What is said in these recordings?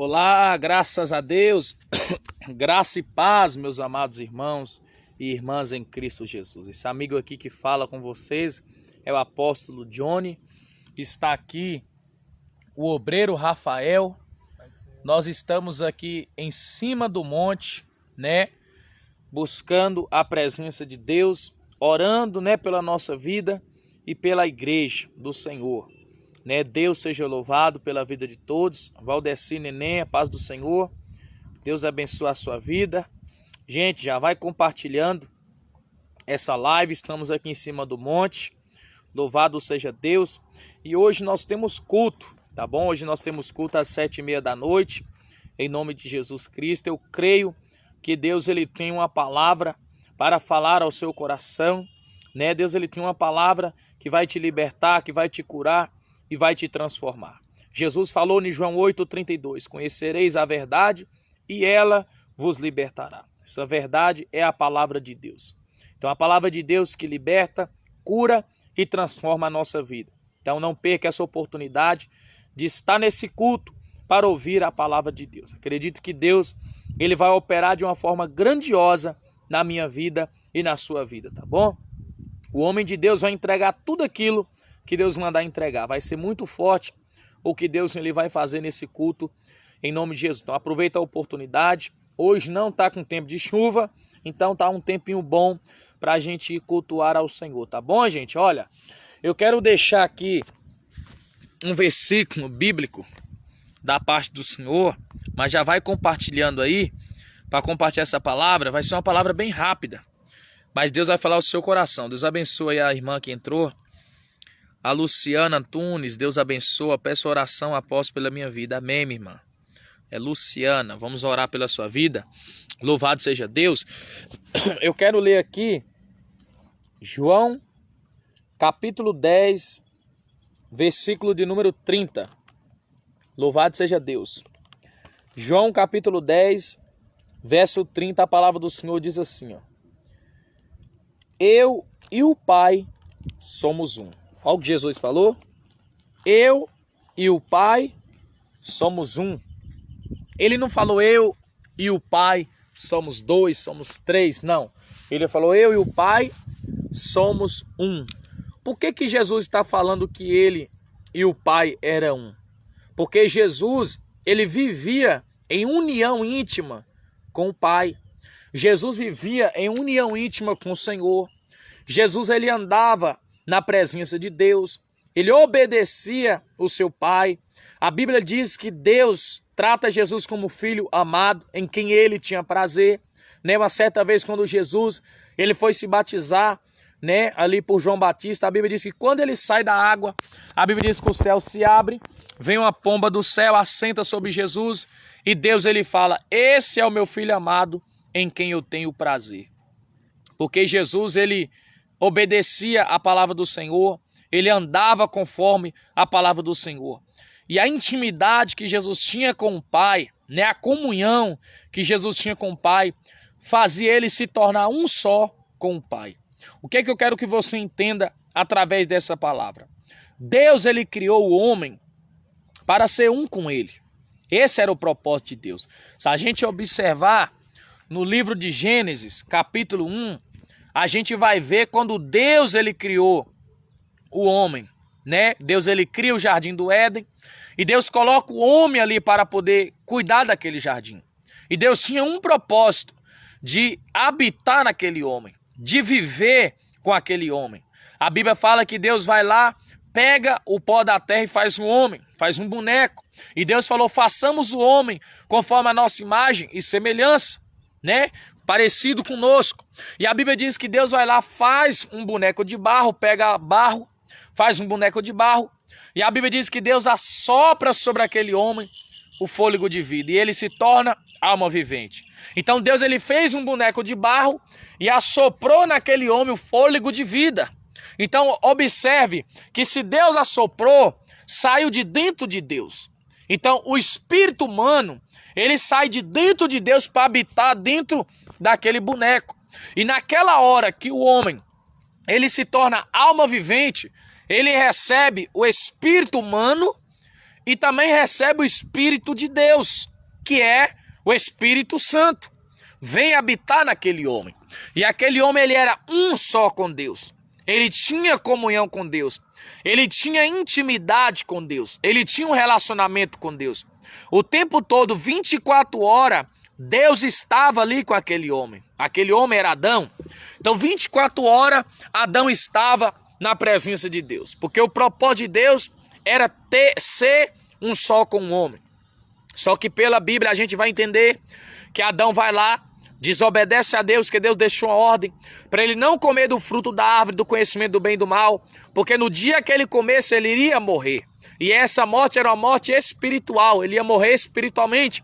Olá, graças a Deus, graça e paz, meus amados irmãos e irmãs em Cristo Jesus. Esse amigo aqui que fala com vocês é o apóstolo Johnny, está aqui o obreiro Rafael. Nós estamos aqui em cima do monte, né, buscando a presença de Deus, orando, né, pela nossa vida e pela igreja do Senhor. Né? Deus seja louvado pela vida de todos. Valdeci, Neném, a paz do Senhor. Deus abençoe a sua vida. Gente, já vai compartilhando essa live. Estamos aqui em cima do monte. Louvado seja Deus. E hoje nós temos culto, tá bom? Hoje nós temos culto às 7h30 da noite. Em nome de Jesus Cristo. Eu creio que Deus ele tem uma palavra para falar ao seu coração. Né? Deus ele tem uma palavra que vai te libertar, que vai te curar e vai te transformar. Jesus falou em João 8,32, conhecereis a verdade e ela vos libertará. Essa verdade é a palavra de Deus. Então a palavra de Deus que liberta, cura e transforma a nossa vida. Então não perca essa oportunidade de estar nesse culto para ouvir a palavra de Deus. Acredito que Deus ele vai operar de uma forma grandiosa na minha vida e na sua vida, tá bom? O homem de Deus vai entregar tudo aquilo que Deus mandar entregar. Vai ser muito forte o que Deus ele vai fazer nesse culto, em nome de Jesus. Então aproveita a oportunidade. Hoje não está com tempo de chuva, então tá um tempinho bom para a gente cultuar ao Senhor, tá bom, gente? Olha, eu quero deixar aqui um versículo bíblico da parte do Senhor, mas já vai compartilhando aí, para compartilhar essa palavra. Vai ser uma palavra bem rápida, mas Deus vai falar ao seu coração. Deus abençoe a irmã que entrou, a Luciana Antunes. Deus abençoa. Peço oração após pela minha vida. Amém, minha irmã. É Luciana. Vamos orar pela sua vida. Louvado seja Deus. Eu quero ler aqui João, capítulo 10, versículo de número 30. Louvado seja Deus. João, capítulo 10, verso 30. A palavra do Senhor diz assim, ó: eu e o Pai somos um. Olha o que Jesus falou. Eu e o Pai somos um. Ele não falou eu e o Pai somos dois, somos três. Não. Ele falou eu e o Pai somos um. Por que Jesus está falando que ele e o Pai eram um? Porque Jesus, ele vivia em união íntima com o Pai. Jesus vivia em união íntima com o Senhor. Jesus, ele andava na presença de Deus, ele obedecia o seu Pai. A Bíblia diz que Deus trata Jesus como filho amado, em quem ele tinha prazer. Né? Uma certa vez, quando Jesus ele foi se batizar, né, ali por João Batista, a Bíblia diz que quando ele sai da água, a Bíblia diz que o céu se abre, vem uma pomba do céu, assenta sobre Jesus, e Deus ele fala: esse é o meu filho amado, em quem eu tenho prazer. Porque Jesus ele obedecia a palavra do Senhor, ele andava conforme a palavra do Senhor. E a intimidade que Jesus tinha com o Pai, né, a comunhão que Jesus tinha com o Pai, fazia ele se tornar um só com o Pai. O que é que eu quero que você entenda através dessa palavra? Deus ele criou o homem para ser um com ele. Esse era o propósito de Deus. Se a gente observar no livro de Gênesis, capítulo 1, a gente vai ver quando Deus ele criou o homem, né? Deus ele cria o jardim do Éden e Deus coloca o homem ali para poder cuidar daquele jardim. E Deus tinha um propósito de habitar naquele homem, de viver com aquele homem. A Bíblia fala que Deus vai lá, pega o pó da terra e faz um homem, faz um boneco. E Deus falou: façamos o homem conforme a nossa imagem e semelhança, né? Parecido conosco. E a Bíblia diz que Deus vai lá, faz um boneco de barro, pega barro, faz um boneco de barro. E a Bíblia diz que Deus assopra sobre aquele homem o fôlego de vida e ele se torna alma vivente. Então Deus ele fez um boneco de barro e assoprou naquele homem o fôlego de vida. Então observe que se Deus assoprou, saiu de dentro de Deus. Então o espírito humano, ele sai de dentro de Deus para habitar dentro daquele boneco. E naquela hora que o homem ele se torna alma vivente, ele recebe o espírito humano e também recebe o Espírito de Deus. que é o Espírito Santo. Vem habitar naquele homem. E aquele homem, ele era um só com Deus. Ele tinha comunhão com Deus. Ele tinha intimidade com Deus. Ele tinha um relacionamento com Deus. O tempo todo, 24 horas, Deus estava ali com aquele homem. Aquele homem era Adão. Então, 24 horas, Adão estava na presença de Deus. Porque o propósito de Deus era ser um só com o homem. Só que pela Bíblia a gente vai entender que Adão vai lá, desobedece a Deus, que Deus deixou a ordem para ele não comer do fruto da árvore do conhecimento do bem e do mal, porque no dia que ele comesse ele iria morrer. E essa morte era uma morte espiritual, ele ia morrer espiritualmente.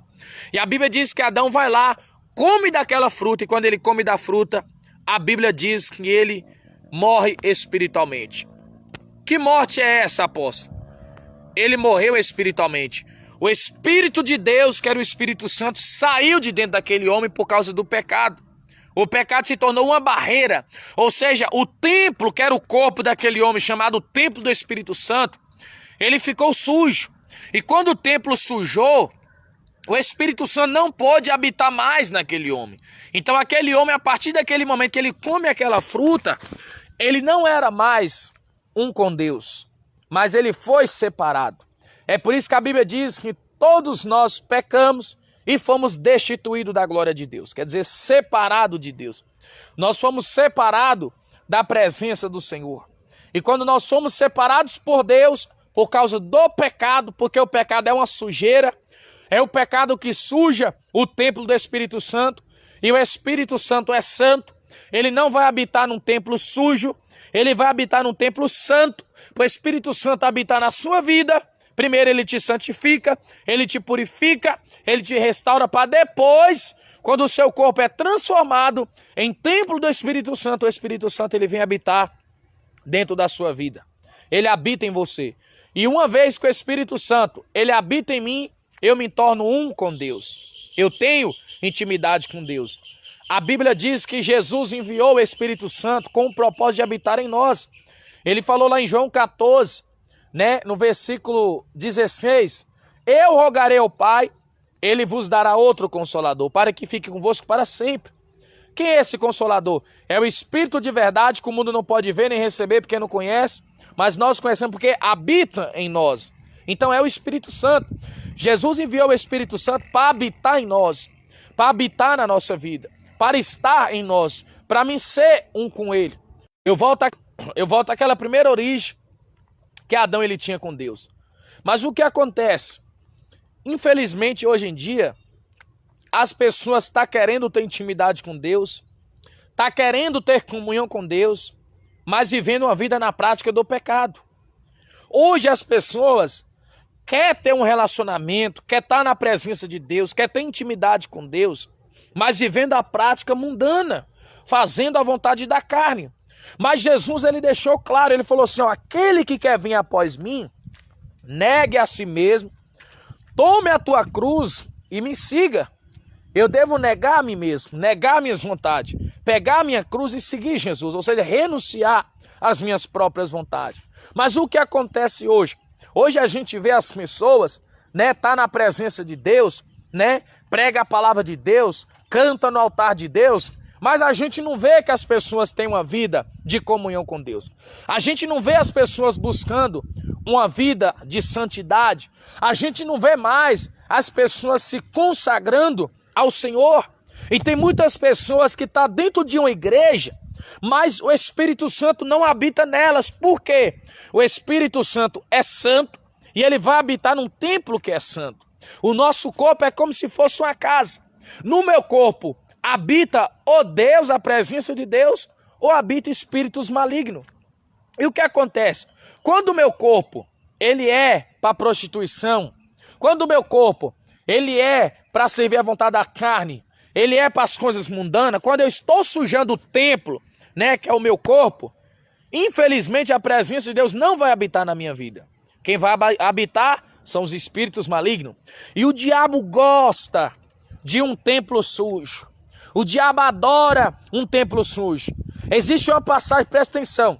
E a Bíblia diz que Adão vai lá, come daquela fruta, e quando ele come da fruta, a Bíblia diz que ele morre espiritualmente. Que morte é essa, apóstolo? Ele morreu espiritualmente. O Espírito de Deus, que era o Espírito Santo, saiu de dentro daquele homem por causa do pecado. O pecado se tornou uma barreira. Ou seja, o templo, que era o corpo daquele homem, chamado templo do Espírito Santo, ele ficou sujo. E quando o templo sujou, o Espírito Santo não pôde habitar mais naquele homem. Então aquele homem, a partir daquele momento que ele come aquela fruta, ele não era mais um com Deus, mas ele foi separado. É por isso que a Bíblia diz que todos nós pecamos e fomos destituídos da glória de Deus. Quer dizer, separados de Deus. Nós fomos separados da presença do Senhor. E quando nós somos separados por Deus, por causa do pecado, porque o pecado é uma sujeira, é o pecado que suja o templo do Espírito Santo, e o Espírito Santo é santo, ele não vai habitar num templo sujo, ele vai habitar num templo santo. O Espírito Santo habitar na sua vida, primeiro ele te santifica, ele te purifica, ele te restaura para depois, quando o seu corpo é transformado em templo do Espírito Santo, o Espírito Santo ele vem habitar dentro da sua vida. Ele habita em você. E uma vez que o Espírito Santo ele habita em mim, eu me torno um com Deus. Eu tenho intimidade com Deus. A Bíblia diz que Jesus enviou o Espírito Santo com o propósito de habitar em nós. Ele falou lá em João 14, no versículo 16, eu rogarei ao Pai, ele vos dará outro Consolador, para que fique convosco para sempre. Quem é esse Consolador? É o Espírito de verdade, que o mundo não pode ver nem receber, porque não conhece, mas nós conhecemos porque habita em nós. Então é o Espírito Santo. Jesus enviou o Espírito Santo para habitar em nós, para habitar na nossa vida, para estar em nós, para mim ser um com Ele. Eu volto àquela primeira origem que Adão ele tinha com Deus. Mas o que acontece? Infelizmente, hoje em dia, as pessoas estão querendo ter intimidade com Deus, estão querendo ter comunhão com Deus, mas vivendo uma vida na prática do pecado. Hoje as pessoas querem ter um relacionamento, querem estar na presença de Deus, querem ter intimidade com Deus, mas vivendo a prática mundana, fazendo a vontade da carne. Mas Jesus ele deixou claro, ele falou assim, aquele que quer vir após mim, negue a si mesmo, tome a tua cruz e me siga. Eu devo negar a mim mesmo, negar minhas vontades, pegar a minha cruz e seguir Jesus, ou seja, renunciar às minhas próprias vontades. Mas o que acontece hoje? Hoje a gente vê as pessoas, tá na presença de Deus, prega a palavra de Deus, canta no altar de Deus, mas a gente não vê que as pessoas têm uma vida de comunhão com Deus. A gente não vê as pessoas buscando uma vida de santidade. A gente não vê mais as pessoas se consagrando ao Senhor. E tem muitas pessoas que estão dentro de uma igreja, mas o Espírito Santo não habita nelas. Por quê? O Espírito Santo é santo e ele vai habitar num templo que é santo. O nosso corpo é como se fosse uma casa. No meu corpo habita ou Deus, a presença de Deus, ou habita espíritos malignos. E o que acontece? Quando o meu corpo ele é para prostituição, quando o meu corpo ele é para servir à vontade da carne, ele é para as coisas mundanas, quando eu estou sujando o templo, que é o meu corpo, infelizmente a presença de Deus não vai habitar na minha vida. Quem vai habitar são os espíritos malignos. E o diabo gosta de um templo sujo. O diabo adora um templo sujo. Existe uma passagem, presta atenção.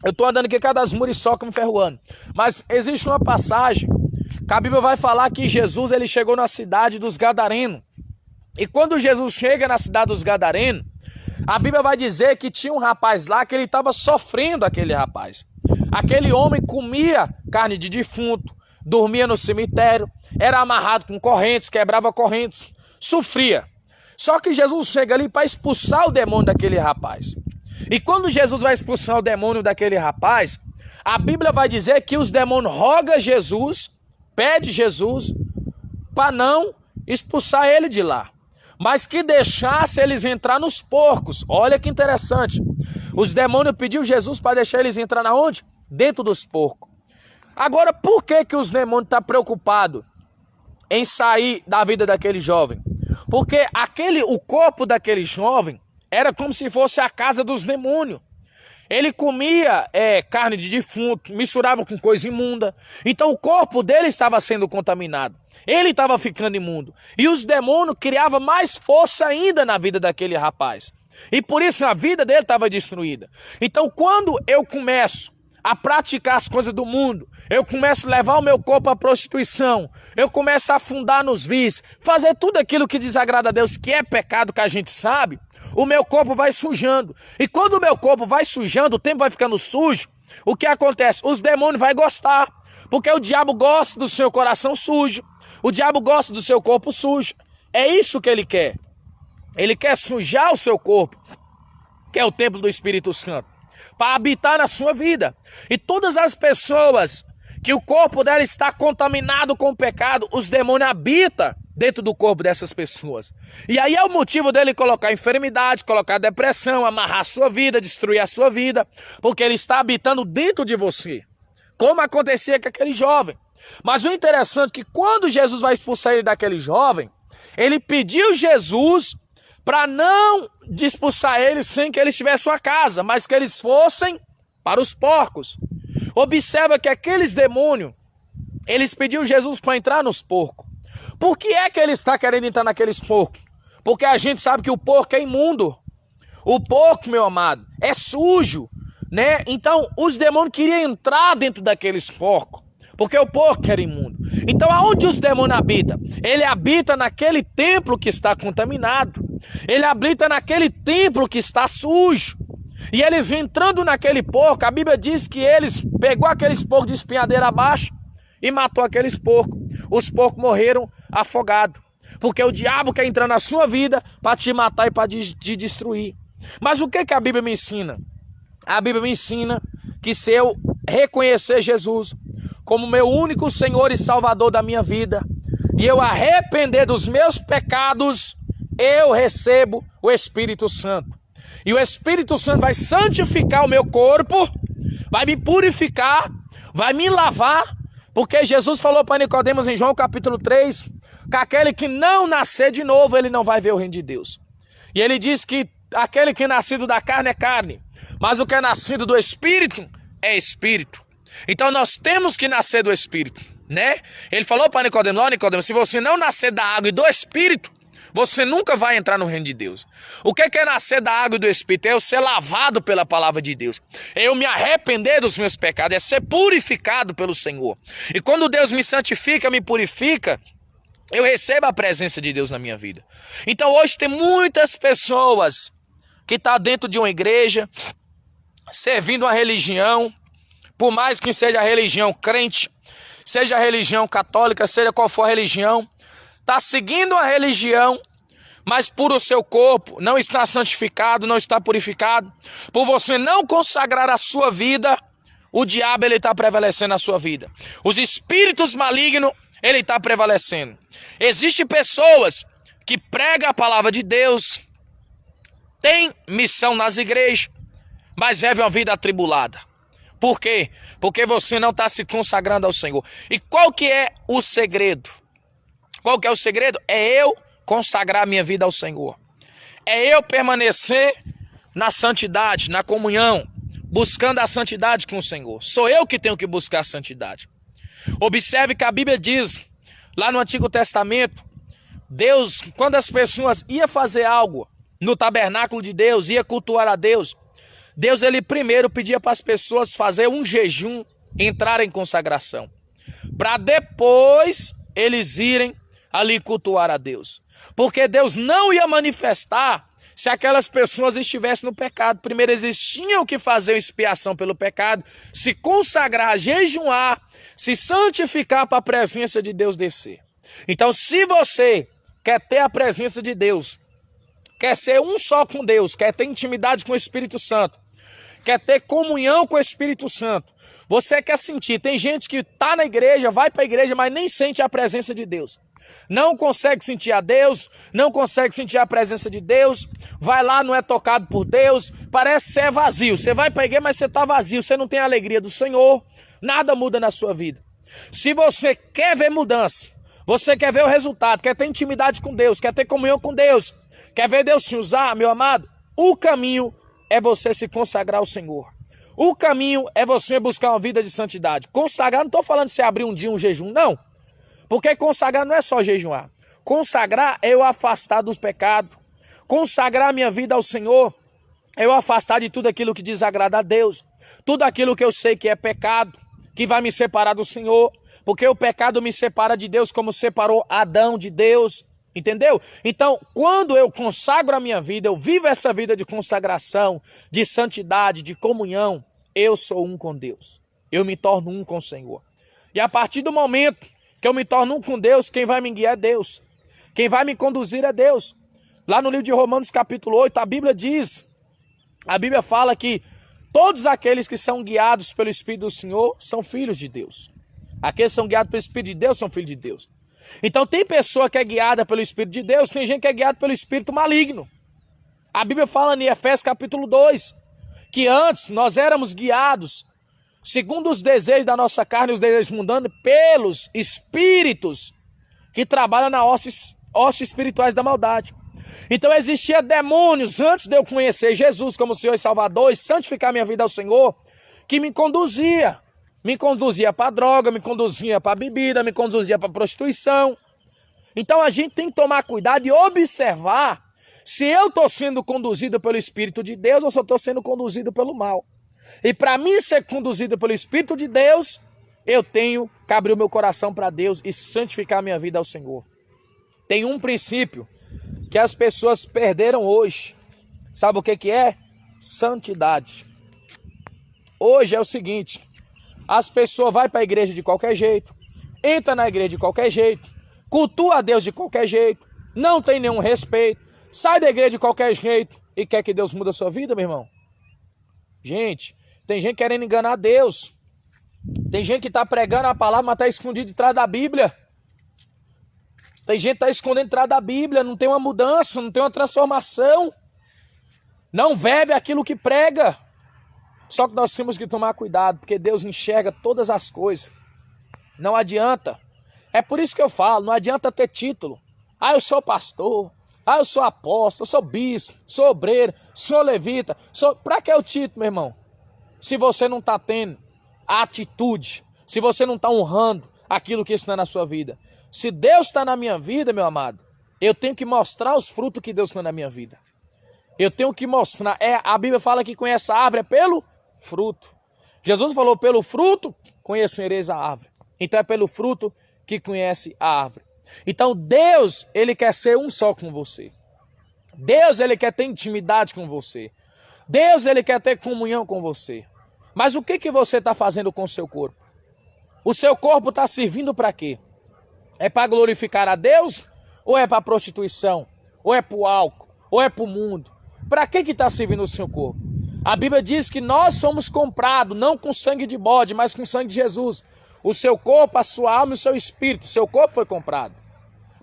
Eu estou andando aqui cada das muriçocas me ferroando. Mas existe uma passagem que a Bíblia vai falar que Jesus ele chegou na cidade dos Gadarenos. E quando Jesus chega na cidade dos Gadarenos, a Bíblia vai dizer que tinha um rapaz lá que ele estava sofrendo, aquele rapaz. Aquele homem comia carne de defunto, dormia no cemitério, era amarrado com correntes, quebrava correntes, sofria. Só que Jesus chega ali para expulsar o demônio daquele rapaz. E quando Jesus vai expulsar o demônio daquele rapaz, a Bíblia vai dizer que os demônios rogam Jesus, pede Jesus para não expulsar ele de lá, mas que deixasse eles entrar nos porcos. Olha que interessante. Os demônios pediu Jesus para deixar eles entrar na onde? Dentro dos porcos. Agora, por que os demônios estão preocupados em sair da vida daquele jovem? Porque o corpo daquele jovem era como se fosse a casa dos demônios. Ele comia carne de defunto, misturava com coisa imunda. Então o corpo dele estava sendo contaminado. Ele estava ficando imundo. E os demônios criavam mais força ainda na vida daquele rapaz. E por isso a vida dele estava destruída. Então quando eu começo a praticar as coisas do mundo, eu começo a levar o meu corpo à prostituição, eu começo a afundar nos vícios, fazer tudo aquilo que desagrada a Deus, que é pecado, que a gente sabe, o meu corpo vai sujando. E quando o meu corpo vai sujando, o tempo vai ficando sujo, o que acontece? Os demônios vão gostar, porque o diabo gosta do seu coração sujo, o diabo gosta do seu corpo sujo. É isso que ele quer. Ele quer sujar o seu corpo, que é o templo do Espírito Santo, para habitar na sua vida. E todas as pessoas que o corpo dela está contaminado com o pecado, os demônios habitam dentro do corpo dessas pessoas. E aí é o motivo dele colocar enfermidade, colocar depressão, amarrar a sua vida, destruir a sua vida, porque ele está habitando dentro de você, como acontecia com aquele jovem. Mas o interessante é que quando Jesus vai expulsar ele daquele jovem, ele pediu Jesus para não expulsar eles sem que eles tivessem sua casa, mas que eles fossem para os porcos. Observa que aqueles demônios, eles pediram Jesus para entrar nos porcos. Por que é que ele está querendo entrar naqueles porcos? Porque a gente sabe que o porco é imundo. O porco, meu amado, é sujo, né? Então, os demônios queriam entrar dentro daqueles porcos, porque o porco era imundo. Então, aonde os demônios habitam? Ele habita naquele templo que está contaminado. Ele habita naquele templo que está sujo. E eles entrando naquele porco, a Bíblia diz que eles pegou aqueles porcos de espinhadeira abaixo e matou aqueles porcos. Os porcos morreram afogados, porque o diabo quer entrar na sua vida para te matar e para te destruir. Mas o que a Bíblia me ensina? A Bíblia me ensina que se eu reconhecer Jesus como meu único Senhor e Salvador da minha vida, e eu arrepender dos meus pecados, eu recebo o Espírito Santo. E o Espírito Santo vai santificar o meu corpo, vai me purificar, vai me lavar, porque Jesus falou para Nicodemos em João capítulo 3, que aquele que não nascer de novo, ele não vai ver o reino de Deus. E ele diz que aquele que é nascido da carne é carne, mas o que é nascido do Espírito é Espírito. Então nós temos que nascer do Espírito, né? Ele falou para Nicodemos, ó Nicodemos, se você não nascer da água e do Espírito, você nunca vai entrar no reino de Deus. O que é nascer da água e do Espírito? É eu ser lavado pela palavra de Deus. É eu me arrepender dos meus pecados. É ser purificado pelo Senhor. E quando Deus me santifica, me purifica, eu recebo a presença de Deus na minha vida. Então hoje tem muitas pessoas que estão dentro de uma igreja, servindo a religião, por mais que seja a religião crente, seja a religião católica, seja qual for a religião, está seguindo a religião, mas por o seu corpo não está santificado, não está purificado. Por você não consagrar a sua vida, o diabo ele está prevalecendo na sua vida. Os espíritos malignos, ele está prevalecendo. Existem pessoas que pregam a palavra de Deus, têm missão nas igrejas, mas vivem uma vida atribulada. Por quê? Porque você não está se consagrando ao Senhor. E qual que é o segredo? Qual que é o segredo? É eu consagrar minha vida ao Senhor. É eu permanecer na santidade, na comunhão, buscando a santidade com o Senhor. Sou eu que tenho que buscar a santidade. Observe que a Bíblia diz, lá no Antigo Testamento, Deus, quando as pessoas iam fazer algo no tabernáculo de Deus, ia cultuar a Deus, Deus ele primeiro pedia para as pessoas fazer um jejum, entrar em consagração. para depois eles irem ali cultuar a Deus. Porque Deus não ia manifestar se aquelas pessoas estivessem no pecado. Primeiro eles tinham que fazer uma expiação pelo pecado, se consagrar, jejuar, se santificar para a presença de Deus descer. Então, se você quer ter a presença de Deus, quer ser um só com Deus, quer ter intimidade com o Espírito Santo, quer ter comunhão com o Espírito Santo, você quer sentir. Tem gente que está na igreja, vai para a igreja, mas nem sente a presença de Deus. Não consegue sentir a Deus, não consegue sentir a presença de Deus, vai lá, não é tocado por Deus, parece ser vazio. Você vai para a igreja, mas você está vazio, você não tem a alegria do Senhor, nada muda na sua vida. Se você quer ver mudança, você quer ver o resultado, quer ter intimidade com Deus, quer ter comunhão com Deus, quer ver Deus te usar, meu amado, o caminho é você se consagrar ao Senhor. O caminho é você buscar uma vida de santidade. Consagrar, não estou falando de você abrir um dia um jejum, não. Porque consagrar não é só jejuar. Consagrar é eu afastar dos pecados. Consagrar a minha vida ao Senhor é eu afastar de tudo aquilo que desagrada a Deus. Tudo aquilo que eu sei que é pecado, que vai me separar do Senhor. Porque o pecado me separa de Deus como separou Adão de Deus. Entendeu? Então, quando eu consagro a minha vida, eu vivo essa vida de consagração, de santidade, de comunhão, eu sou um com Deus. Eu me torno um com o Senhor. E a partir do momento que eu me torno um com Deus, quem vai me guiar é Deus. Quem vai me conduzir é Deus. Lá no livro de Romanos capítulo 8, a Bíblia fala que todos aqueles que são guiados pelo Espírito do Senhor são filhos de Deus. Aqueles que são guiados pelo Espírito de Deus são filhos de Deus. Então tem pessoa que é guiada pelo Espírito de Deus, tem gente que é guiada pelo Espírito maligno. A Bíblia fala em Efésios capítulo 2, que antes nós éramos guiados segundo os desejos da nossa carne, os desejos mundanos, pelos espíritos que trabalham na hostes espirituais da maldade. Então existia demônios antes de eu conhecer Jesus como Senhor e Salvador e santificar minha vida ao Senhor, que me conduzia para a droga, me conduzia para a bebida, me conduzia para a prostituição. Então a gente tem que tomar cuidado e observar se eu estou sendo conduzido pelo Espírito de Deus ou se eu estou sendo conduzido pelo mal. E para mim ser conduzido pelo Espírito de Deus, eu tenho que abrir o meu coração para Deus e santificar minha vida ao Senhor. Tem um princípio que as pessoas perderam hoje. Sabe o que é? Santidade. Hoje é o seguinte, as pessoas vão para a igreja de qualquer jeito, entra na igreja de qualquer jeito, cultua a Deus de qualquer jeito, não tem nenhum respeito, sai da igreja de qualquer jeito e quer que Deus mude a sua vida, meu irmão? Gente, tem gente querendo enganar Deus. Tem gente que está pregando a palavra, mas está escondido atrás da Bíblia. Tem gente que está escondendo atrás da Bíblia, não tem uma mudança, não tem uma transformação. Não vive aquilo que prega. Só que nós temos que tomar cuidado, porque Deus enxerga todas as coisas. Não adianta. É por isso que eu falo, não adianta ter título. Ah, eu sou pastor. Ah, eu sou apóstolo, eu sou bispo, sou obreiro, sou levita. Para que o título, meu irmão? Se você não está tendo a atitude, se você não está honrando aquilo que está na sua vida. Se Deus está na minha vida, meu amado, eu tenho que mostrar os frutos que Deus está na minha vida. Eu tenho que mostrar. A Bíblia fala que conhece a árvore é pelo fruto. Jesus falou, pelo fruto conhecereis a árvore. Então é pelo fruto que conhece a árvore. Então Deus, Ele quer ser um só com você. Deus, Ele quer ter intimidade com você. Deus, Ele quer ter comunhão com você. Mas o que você está fazendo com o seu corpo? O seu corpo está servindo para quê? É para glorificar a Deus? Ou é para prostituição? Ou é para o álcool? Ou é para o mundo? Para que está servindo o seu corpo? A Bíblia diz que nós somos comprados, não com sangue de bode, mas com sangue de Jesus. O seu corpo, a sua alma e o seu espírito. O seu corpo foi comprado.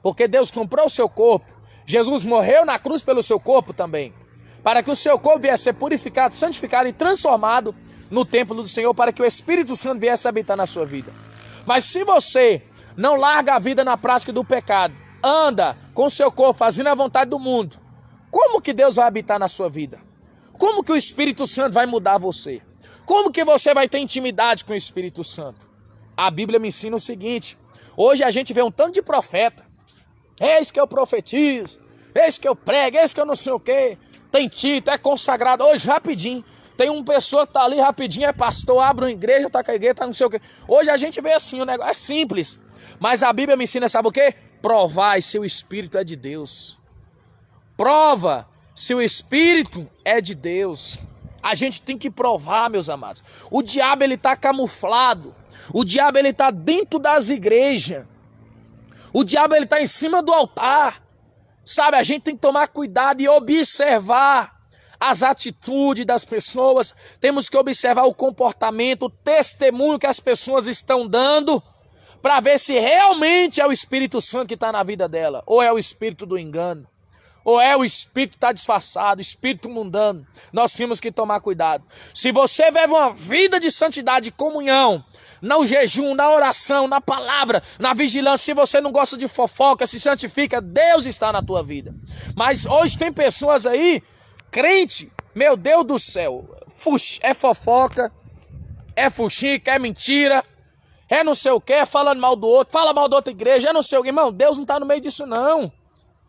Porque Deus comprou o seu corpo. Jesus morreu na cruz pelo seu corpo também. Para que o seu corpo viesse a ser purificado, santificado e transformado no templo do Senhor. Para que o Espírito Santo viesse a habitar na sua vida. Mas se você não larga a vida na prática do pecado, anda com o seu corpo fazendo a vontade do mundo, como que Deus vai habitar na sua vida? Como que o Espírito Santo vai mudar você? Como que você vai ter intimidade com o Espírito Santo? A Bíblia me ensina o seguinte, hoje a gente vê um tanto de profeta, eis que eu profetizo, eis que eu prego, eis que eu não sei o quê, tem título, é consagrado, hoje rapidinho, Tem uma pessoa que tá ali rapidinho, é pastor, abre uma igreja, tá com a igreja, tá não sei o quê. Hoje a gente vê assim, o negócio é simples. Mas a Bíblia me ensina, sabe o quê? Provai se o Espírito é de Deus. Prova se o Espírito é de Deus. A gente tem que provar, meus amados. O diabo, ele tá camuflado. O diabo, ele tá dentro das igrejas. O diabo, ele tá em cima do altar. Sabe, a gente tem que tomar cuidado e observar as atitudes das pessoas. Temos que observar o comportamento, o testemunho que as pessoas estão dando, para ver se realmente é o Espírito Santo que está na vida dela, ou é o espírito do engano, ou é o espírito que está disfarçado, espírito mundano. Nós temos que tomar cuidado. Se você vive uma vida de santidade, de comunhão, no jejum, na oração, na palavra, na vigilância, se você não gosta de fofoca, se santifica, Deus está na tua vida. Mas hoje tem pessoas aí, crente, meu Deus do céu, é fofoca, é fuxica, é mentira, é não sei o que, é falando mal do outro, fala mal da outra igreja, é não sei o que. Irmão, Deus não está no meio disso não.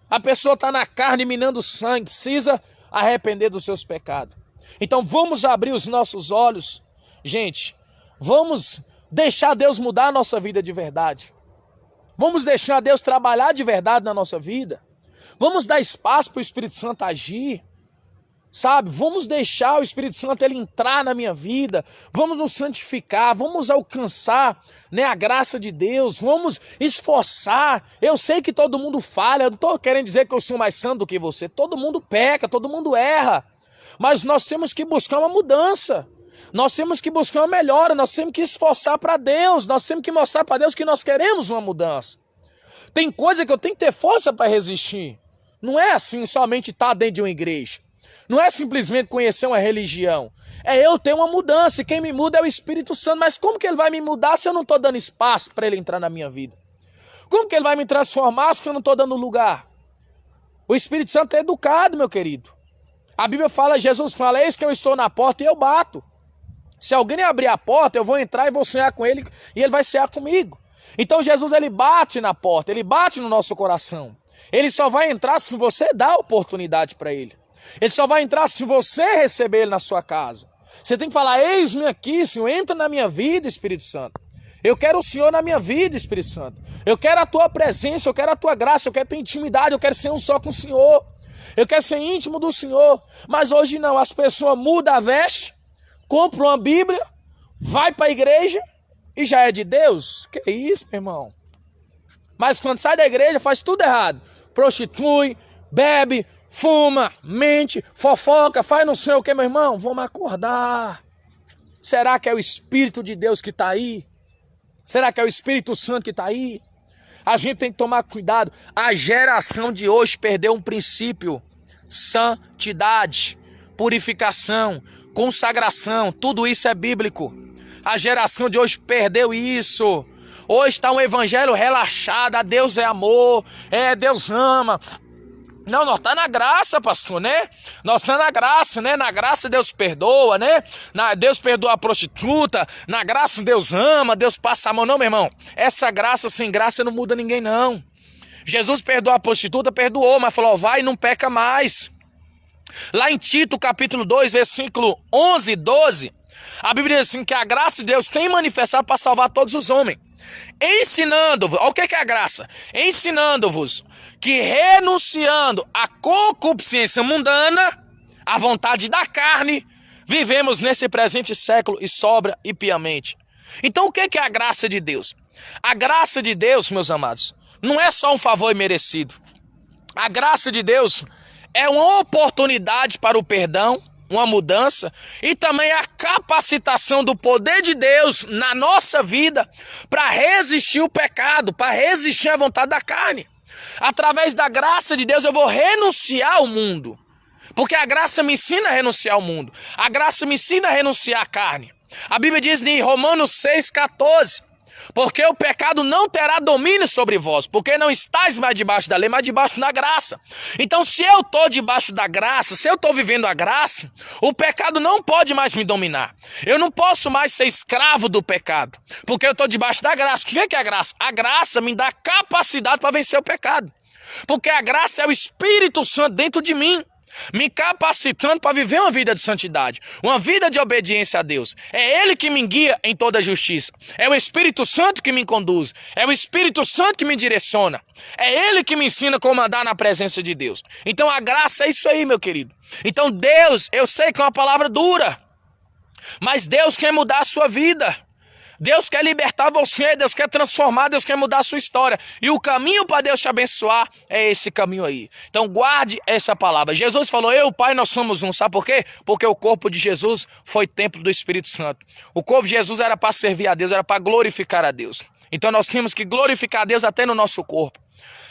A pessoa está na carne, minando sangue, precisa arrepender dos seus pecados. Então vamos abrir os nossos olhos, gente, vamos deixar Deus mudar a nossa vida de verdade. Vamos deixar Deus trabalhar de verdade na nossa vida. Vamos dar espaço para o Espírito Santo agir. Sabe, vamos deixar o Espírito Santo ele entrar na minha vida, vamos nos santificar, vamos alcançar, né, a graça de Deus, vamos esforçar. Eu sei que todo mundo falha, eu não estou querendo dizer que eu sou mais santo do que você, todo mundo peca, todo mundo erra, mas nós temos que buscar uma mudança, nós temos que buscar uma melhora, nós temos que esforçar para Deus, nós temos que mostrar para Deus que nós queremos uma mudança. Tem coisa que eu tenho que ter força para resistir, não é assim somente estar dentro de uma igreja. Não é simplesmente conhecer uma religião. É eu ter uma mudança. E quem me muda é o Espírito Santo. Mas como que ele vai me mudar se eu não estou dando espaço para ele entrar na minha vida? Como que ele vai me transformar se eu não estou dando lugar? O Espírito Santo é educado, meu querido. A Bíblia fala, Jesus fala, eis que eu estou na porta e eu bato. Se alguém abrir a porta, eu vou entrar e vou cear com ele e ele vai cear comigo. Então Jesus, ele bate na porta, ele bate no nosso coração. Ele só vai entrar se você dá a oportunidade para ele. Ele só vai entrar se você receber ele na sua casa. Você tem que falar, eis-me aqui, Senhor, entra na minha vida, Espírito Santo. Eu quero o Senhor na minha vida, Espírito Santo. Eu quero a tua presença, eu quero a tua graça, eu quero a tua intimidade, eu quero ser um só com o Senhor. Eu quero ser íntimo do Senhor. Mas hoje não, as pessoas mudam a veste, compram uma Bíblia, vai para a igreja e já é de Deus. Que isso, meu irmão? Mas quando sai da igreja faz tudo errado. Prostitui, bebe, fuma, mente, fofoca, faz não sei o que, meu irmão. Vamos acordar. Será que é o Espírito de Deus que está aí? Será que é o Espírito Santo que está aí? A gente tem que tomar cuidado. A geração de hoje perdeu um princípio. Santidade, purificação, consagração. Tudo isso é bíblico. A geração de hoje perdeu isso. Hoje está um evangelho relaxado. Deus é amor. Deus ama. Não, nós estamos na graça, pastor, né? Nós estamos na graça, né? Na graça Deus perdoa, né? Deus perdoa a prostituta. Na graça Deus ama, Deus passa a mão. Não, meu irmão. Essa graça sem graça não muda ninguém, não. Jesus perdoou a prostituta, perdoou, mas falou, vai e não peca mais. Lá em Tito, capítulo 2, versículo 11 e 12, a Bíblia diz assim, que a graça de Deus tem manifestado para salvar todos os homens. Ensinando-vos, olha o que é a graça? Ensinando-vos que renunciando à concupiscência mundana, à vontade da carne, vivemos nesse presente século e sobra e piamente. Então o que é a graça de Deus? A graça de Deus, meus amados, não é só um favor imerecido. A graça de Deus é uma oportunidade para o perdão, uma mudança, e também a capacitação do poder de Deus na nossa vida para resistir o pecado, para resistir à vontade da carne. Através da graça de Deus eu vou renunciar ao mundo, porque a graça me ensina a renunciar ao mundo, a graça me ensina a renunciar à carne. A Bíblia diz em Romanos 6,14, porque o pecado não terá domínio sobre vós, porque não estáis mais debaixo da lei, mas debaixo da graça. Então se eu estou debaixo da graça, se eu estou vivendo a graça, o pecado não pode mais me dominar. Eu não posso mais ser escravo do pecado, porque eu estou debaixo da graça. O que é a graça? A graça me dá capacidade para vencer o pecado, porque a graça é o Espírito Santo dentro de mim. me capacitando para viver uma vida de santidade, uma vida de obediência a Deus. É Ele que me guia em toda a justiça. É o Espírito Santo que me conduz. É o Espírito Santo que me direciona. É Ele que me ensina como andar na presença de Deus. Então a graça é isso aí, meu querido. Então Deus, eu sei que é uma palavra dura, mas Deus quer mudar a sua vida. Deus quer libertar você, Deus quer transformar, Deus quer mudar a sua história. E o caminho para Deus te abençoar é esse caminho aí. Então guarde essa palavra. Jesus falou, eu e o Pai, nós somos um. Sabe por quê? Porque o corpo de Jesus foi templo do Espírito Santo. O corpo de Jesus era para servir a Deus, era para glorificar a Deus. Então nós temos que glorificar a Deus até no nosso corpo.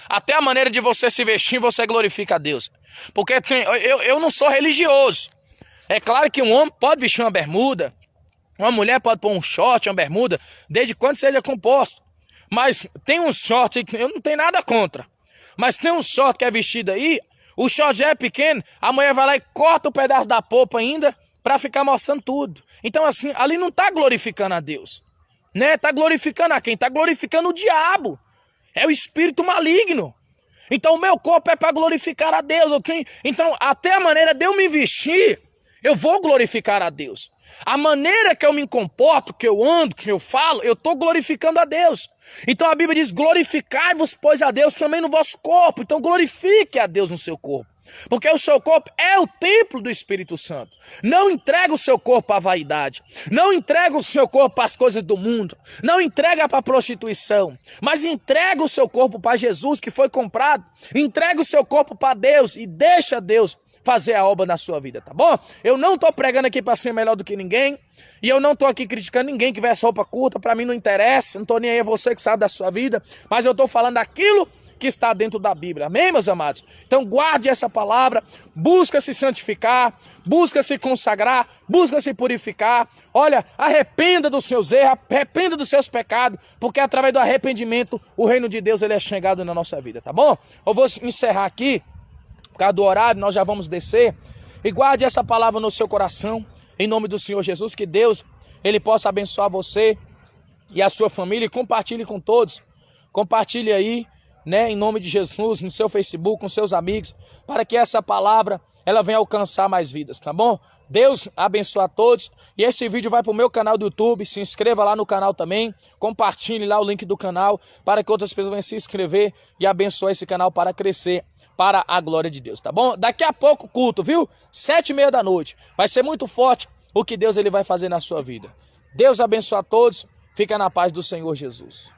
Até a maneira de você se vestir, você glorifica a Deus. Porque eu não sou religioso. É claro que um homem pode vestir uma bermuda, uma mulher pode pôr um short, uma bermuda, desde quando seja composto. Mas tem um short que eu não tenho nada contra. Mas tem um short que é vestido aí, o short já é pequeno, a mulher vai lá e corta o pedaço da polpa ainda para ficar mostrando tudo. Então assim, ali não está glorificando a Deus. Né? Está glorificando a quem? Está glorificando o diabo. É o espírito maligno. Então o meu corpo é para glorificar a Deus. Okay? Então até a maneira de eu me vestir, eu vou glorificar a Deus. A maneira que eu me comporto, que eu ando, que eu falo, eu estou glorificando a Deus. Então a Bíblia diz, glorificai-vos, pois, a Deus também no vosso corpo. Então glorifique a Deus no seu corpo. Porque o seu corpo é o templo do Espírito Santo. Não entrega o seu corpo à vaidade. Não entrega o seu corpo para as coisas do mundo. Não entrega para a prostituição. Mas entrega o seu corpo para Jesus, que foi comprado. Entrega o seu corpo para Deus e deixa Deus fazer a obra na sua vida, tá bom? Eu não tô pregando aqui para ser melhor do que ninguém, e eu não tô aqui criticando ninguém que veste roupa curta, para mim não interessa, não tô nem aí, é você que sabe da sua vida, mas eu tô falando aquilo que está dentro da Bíblia, amém, meus amados? Então guarde essa palavra, busca se santificar, busca se consagrar, busca se purificar, olha, arrependa dos seus erros, arrependa dos seus pecados, porque através do arrependimento, o reino de Deus ele é chegado na nossa vida, tá bom? Eu vou encerrar aqui, por causa do horário, nós já vamos descer. E guarde essa palavra no seu coração, em nome do Senhor Jesus, que Deus, ele possa abençoar você e a sua família. E compartilhe com todos. Compartilhe aí, né, em nome de Jesus, no seu Facebook, com seus amigos, para que essa palavra, ela venha alcançar mais vidas, tá bom? Deus abençoe a todos. E esse vídeo vai para o meu canal do YouTube. Se inscreva lá no canal também. Compartilhe lá o link do canal, para que outras pessoas venham se inscrever e abençoar esse canal para crescer, para a glória de Deus, tá bom? Daqui a pouco culto, viu? 7h30 da noite. Vai ser muito forte o que Deus ele vai fazer na sua vida. Deus abençoe a todos. Fica na paz do Senhor Jesus.